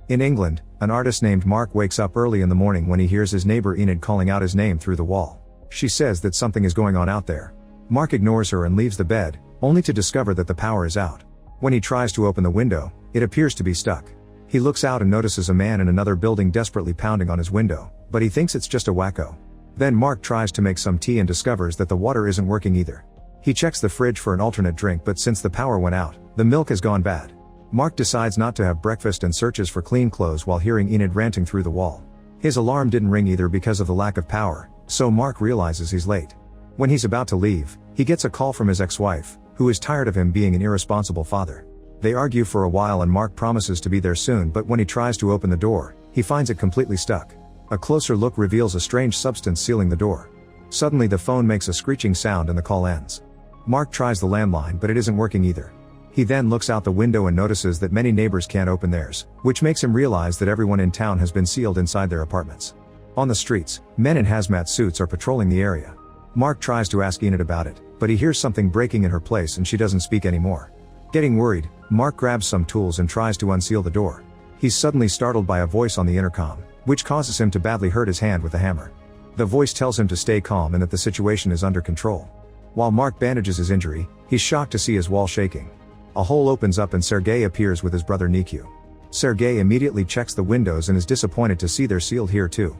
In England, an artist named Mark wakes up early in the morning when he hears his neighbor Enid calling out his name through the wall. She says that something is going on out there. Mark ignores her and leaves the bed, only to discover that the power is out. When he tries to open the window, it appears to be stuck. He looks out and notices a man in another building desperately pounding on his window, but he thinks it's just a wacko. Then Mark tries to make some tea and discovers that the water isn't working either. He checks the fridge for an alternate drink, but since the power went out, the milk has gone bad. Mark decides not to have breakfast and searches for clean clothes while hearing Enid ranting through the wall. His alarm didn't ring either because of the lack of power, so Mark realizes he's late. When he's about to leave, he gets a call from his ex-wife, who is tired of him being an irresponsible father. They argue for a while and Mark promises to be there soon, but when he tries to open the door, he finds it completely stuck. A closer look reveals a strange substance sealing the door. Suddenly the phone makes a screeching sound and the call ends. Mark tries the landline, but it isn't working either. He then looks out the window and notices that many neighbors can't open theirs, which makes him realize that everyone in town has been sealed inside their apartments. On the streets, men in hazmat suits are patrolling the area. Mark tries to ask Enid about it, but he hears something breaking in her place and she doesn't speak anymore. Getting worried, Mark grabs some tools and tries to unseal the door. He's suddenly startled by a voice on the intercom, which causes him to badly hurt his hand with a hammer. The voice tells him to stay calm and that the situation is under control. While Mark bandages his injury, he's shocked to see his wall shaking. A hole opens up and Sergei appears with his brother Nikyu. Sergei immediately checks the windows and is disappointed to see they're sealed here too.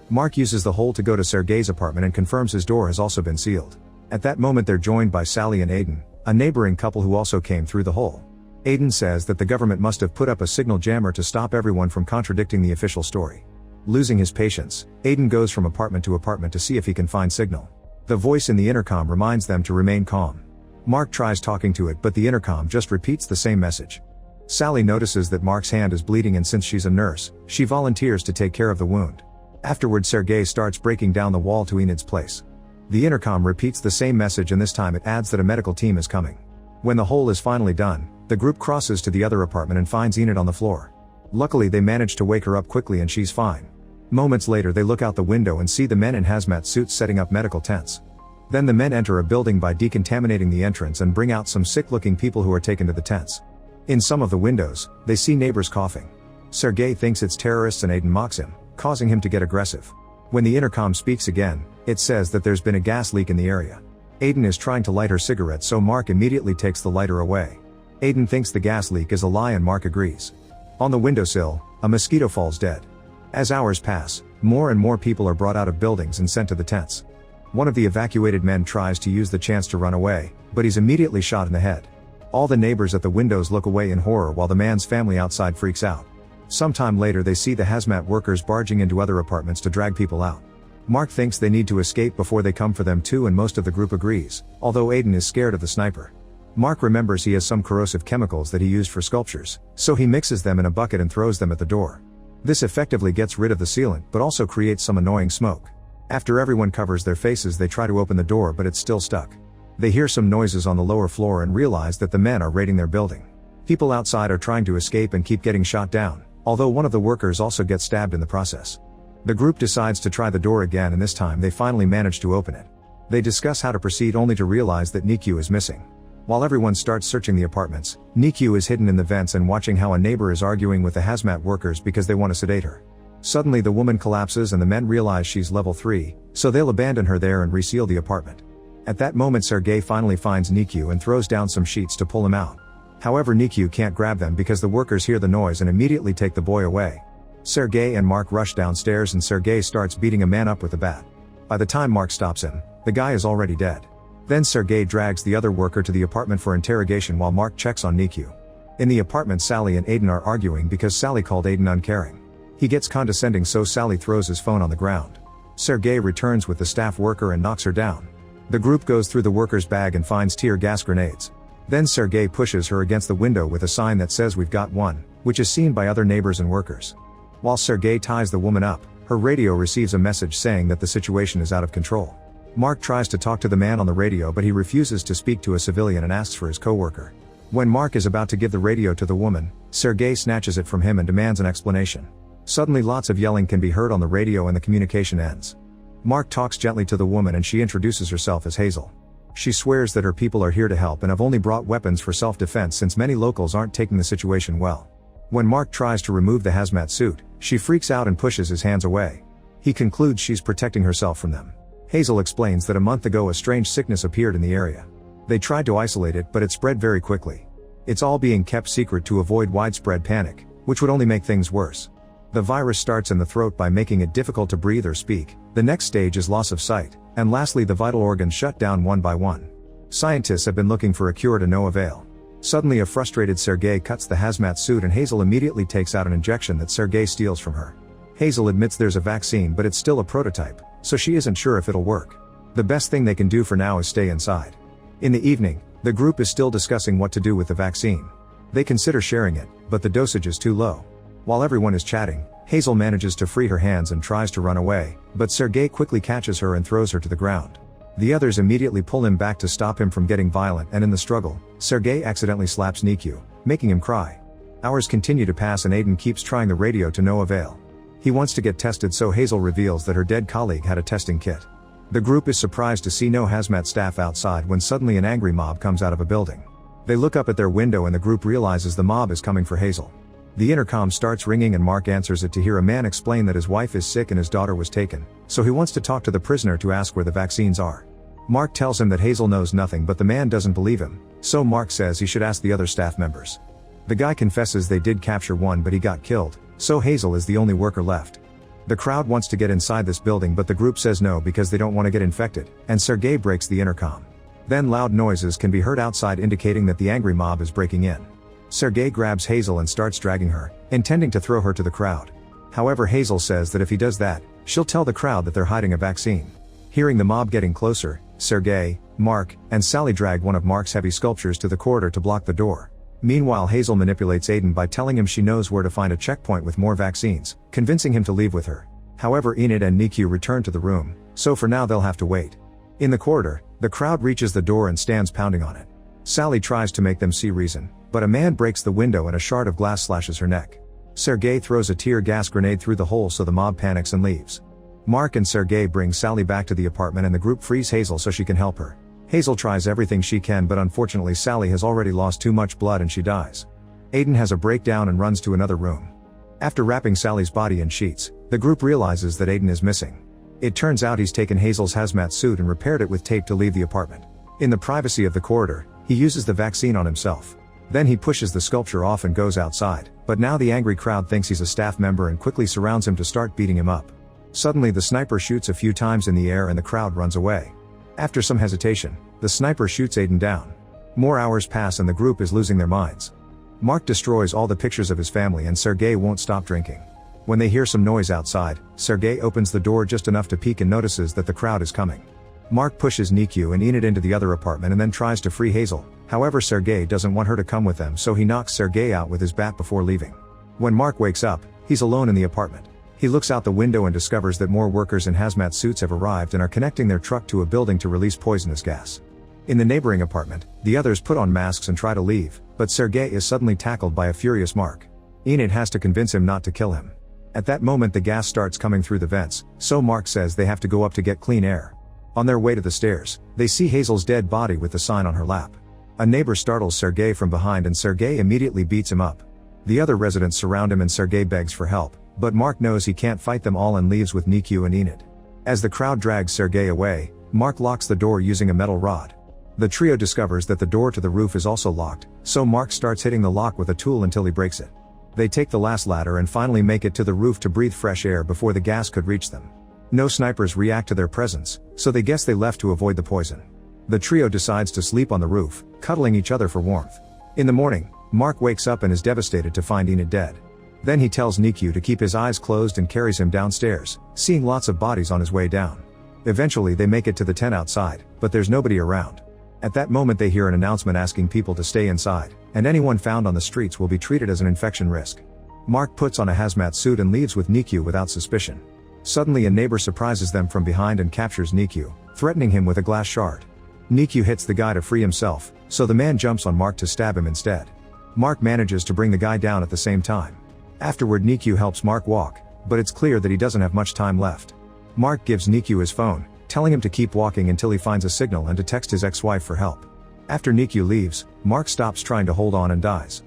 Mark uses the hole to go to Sergei's apartment and confirms his door has also been sealed. At that moment they're joined by Sally and Aiden, a neighboring couple who also came through the hole. Aiden says that the government must have put up a signal jammer to stop everyone from contradicting the official story. Losing his patience, Aiden goes from apartment to apartment to see if he can find signal. The voice in the intercom reminds them to remain calm. Mark tries talking to it, but the intercom just repeats the same message. Sally notices that Mark's hand is bleeding and since she's a nurse, she volunteers to take care of the wound. Afterward Sergei starts breaking down the wall to Enid's place. The intercom repeats the same message and this time it adds that a medical team is coming. When the hole is finally done, the group crosses to the other apartment and finds Enid on the floor. Luckily they manage to wake her up quickly and she's fine. Moments later they look out the window and see the men in hazmat suits setting up medical tents. Then the men enter a building by decontaminating the entrance and bring out some sick-looking people who are taken to the tents. In some of the windows, they see neighbors coughing. Sergei thinks it's terrorists and Aiden mocks him, causing him to get aggressive. When the intercom speaks again, it says that there's been a gas leak in the area. Aiden is trying to light her cigarette, so Mark immediately takes the lighter away. Aiden thinks the gas leak is a lie and Mark agrees. On the windowsill, a mosquito falls dead. As hours pass, more and more people are brought out of buildings and sent to the tents. One of the evacuated men tries to use the chance to run away, but he's immediately shot in the head. All the neighbors at the windows look away in horror while the man's family outside freaks out. Sometime later they see the hazmat workers barging into other apartments to drag people out. Mark thinks they need to escape before they come for them too and most of the group agrees, although Aiden is scared of the sniper. Mark remembers he has some corrosive chemicals that he used for sculptures, so he mixes them in a bucket and throws them at the door. This effectively gets rid of the sealant but also creates some annoying smoke. After everyone covers their faces they try to open the door but it's still stuck. They hear some noises on the lower floor and realize that the men are raiding their building. People outside are trying to escape and keep getting shot down, although one of the workers also gets stabbed in the process. The group decides to try the door again and this time they finally manage to open it. They discuss how to proceed only to realize that Nikyu is missing. While everyone starts searching the apartments, Nikyu is hidden in the vents and watching how a neighbor is arguing with the hazmat workers because they want to sedate her. Suddenly the woman collapses and the men realize she's level 3, so they'll abandon her there and reseal the apartment. At that moment Sergei finally finds Nikyu and throws down some sheets to pull him out. However, Nikyu can't grab them because the workers hear the noise and immediately take the boy away. Sergei and Mark rush downstairs and Sergei starts beating a man up with a bat. By the time Mark stops him, the guy is already dead. Then Sergei drags the other worker to the apartment for interrogation while Mark checks on Nikyu. In the apartment Sally and Aiden are arguing because Sally called Aiden uncaring. He gets condescending so Sally throws his phone on the ground. Sergei returns with the staff worker and knocks her down. The group goes through the worker's bag and finds tear gas grenades. Then Sergei pushes her against the window with a sign that says "We've got one," which is seen by other neighbors and workers. While Sergei ties the woman up, her radio receives a message saying that the situation is out of control. Mark tries to talk to the man on the radio but he refuses to speak to a civilian and asks for his co-worker. When Mark is about to give the radio to the woman, Sergei snatches it from him and demands an explanation. Suddenly lots of yelling can be heard on the radio and the communication ends. Mark talks gently to the woman and she introduces herself as Hazel. She swears that her people are here to help and have only brought weapons for self-defense since many locals aren't taking the situation well. When Mark tries to remove the hazmat suit, she freaks out and pushes his hands away. He concludes she's protecting herself from them. Hazel explains that a month ago a strange sickness appeared in the area. They tried to isolate it, but it spread very quickly. It's all being kept secret to avoid widespread panic, which would only make things worse. The virus starts in the throat by making it difficult to breathe or speak. The next stage is loss of sight, and lastly the vital organs shut down one by one. Scientists have been looking for a cure to no avail. Suddenly a frustrated Sergei cuts the hazmat suit and Hazel immediately takes out an injection that Sergei steals from her. Hazel admits there's a vaccine, but it's still a prototype, so she isn't sure if it'll work. The best thing they can do for now is stay inside. In the evening, the group is still discussing what to do with the vaccine. They consider sharing it, but the dosage is too low. While everyone is chatting, Hazel manages to free her hands and tries to run away, but Sergei quickly catches her and throws her to the ground. The others immediately pull him back to stop him from getting violent, and in the struggle, Sergei accidentally slaps Nikyu, making him cry. Hours continue to pass and Aiden keeps trying the radio to no avail. He wants to get tested, so Hazel reveals that her dead colleague had a testing kit. The group is surprised to see no hazmat staff outside when suddenly an angry mob comes out of a building. They look up at their window and the group realizes the mob is coming for Hazel. The intercom starts ringing and Mark answers it to hear a man explain that his wife is sick and his daughter was taken, so he wants to talk to the prisoner to ask where the vaccines are. Mark tells him that Hazel knows nothing, but the man doesn't believe him, so Mark says he should ask the other staff members. The guy confesses they did capture one, but he got killed, so Hazel is the only worker left. The crowd wants to get inside this building, but the group says no because they don't want to get infected, and Sergei breaks the intercom. Then loud noises can be heard outside indicating that the angry mob is breaking in. Sergei grabs Hazel and starts dragging her, intending to throw her to the crowd. However, Hazel says that if he does that, she'll tell the crowd that they're hiding a vaccine. Hearing the mob getting closer, Sergei, Mark, and Sally drag one of Mark's heavy sculptures to the corridor to block the door. Meanwhile, Hazel manipulates Aiden by telling him she knows where to find a checkpoint with more vaccines, convincing him to leave with her. However, Enid and Nikyu return to the room, so for now they'll have to wait. In the corridor, the crowd reaches the door and stands pounding on it. Sally tries to make them see reason, but a man breaks the window and a shard of glass slashes her neck. Sergei throws a tear gas grenade through the hole, so the mob panics and leaves. Mark and Sergei bring Sally back to the apartment and the group frees Hazel so she can help her. Hazel tries everything she can, but unfortunately Sally has already lost too much blood and she dies. Aiden has a breakdown and runs to another room. After wrapping Sally's body in sheets, the group realizes that Aiden is missing. It turns out he's taken Hazel's hazmat suit and repaired it with tape to leave the apartment. In the privacy of the corridor, he uses the vaccine on himself. Then he pushes the sculpture off and goes outside, but now the angry crowd thinks he's a staff member and quickly surrounds him to start beating him up. Suddenly the sniper shoots a few times in the air and the crowd runs away. After some hesitation, the sniper shoots Aiden down. More hours pass and the group is losing their minds. Mark destroys all the pictures of his family and Sergei won't stop drinking. When they hear some noise outside, Sergei opens the door just enough to peek and notices that the crowd is coming. Mark pushes Nikyu and Enid into the other apartment and then tries to free Hazel. However, Sergei doesn't want her to come with them, so he knocks Sergei out with his bat before leaving. When Mark wakes up, he's alone in the apartment. He looks out the window and discovers that more workers in hazmat suits have arrived and are connecting their truck to a building to release poisonous gas. In the neighboring apartment, the others put on masks and try to leave, but Sergei is suddenly tackled by a furious Mark. Enid has to convince him not to kill him. At that moment the gas starts coming through the vents, so Mark says they have to go up to get clean air. On their way to the stairs, they see Hazel's dead body with the sign on her lap. A neighbor startles Sergei from behind and Sergei immediately beats him up. The other residents surround him and Sergei begs for help, but Mark knows he can't fight them all and leaves with Nikyu and Enid. As the crowd drags Sergei away, Mark locks the door using a metal rod. The trio discovers that the door to the roof is also locked, so Mark starts hitting the lock with a tool until he breaks it. They take the last ladder and finally make it to the roof to breathe fresh air before the gas could reach them. No snipers react to their presence, so they guess they left to avoid the poison. The trio decides to sleep on the roof, cuddling each other for warmth. In the morning, Mark wakes up and is devastated to find Enid dead. Then he tells Nikyu to keep his eyes closed and carries him downstairs, seeing lots of bodies on his way down. Eventually they make it to the tent outside, but there's nobody around. At that moment they hear an announcement asking people to stay inside, and anyone found on the streets will be treated as an infection risk. Mark puts on a hazmat suit and leaves with Nikyu without suspicion. Suddenly a neighbor surprises them from behind and captures Nikyu, threatening him with a glass shard. Nikyu hits the guy to free himself, so the man jumps on Mark to stab him instead. Mark manages to bring the guy down at the same time. Afterward Nikyu helps Mark walk, but it's clear that he doesn't have much time left. Mark gives Nikyu his phone, telling him to keep walking until he finds a signal and to text his ex-wife for help. After Nikyu leaves, Mark stops trying to hold on and dies.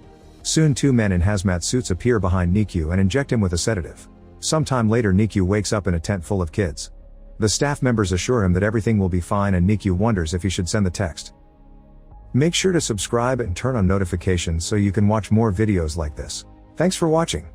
Soon 2 men in hazmat suits appear behind Nikyu and inject him with a sedative. Sometime later Nikyu wakes up in a tent full of kids. The staff members assure him that everything will be fine and Nikyu wonders if he should send the text. Make sure to subscribe and turn on notifications so you can watch more videos like this. Thanks for watching.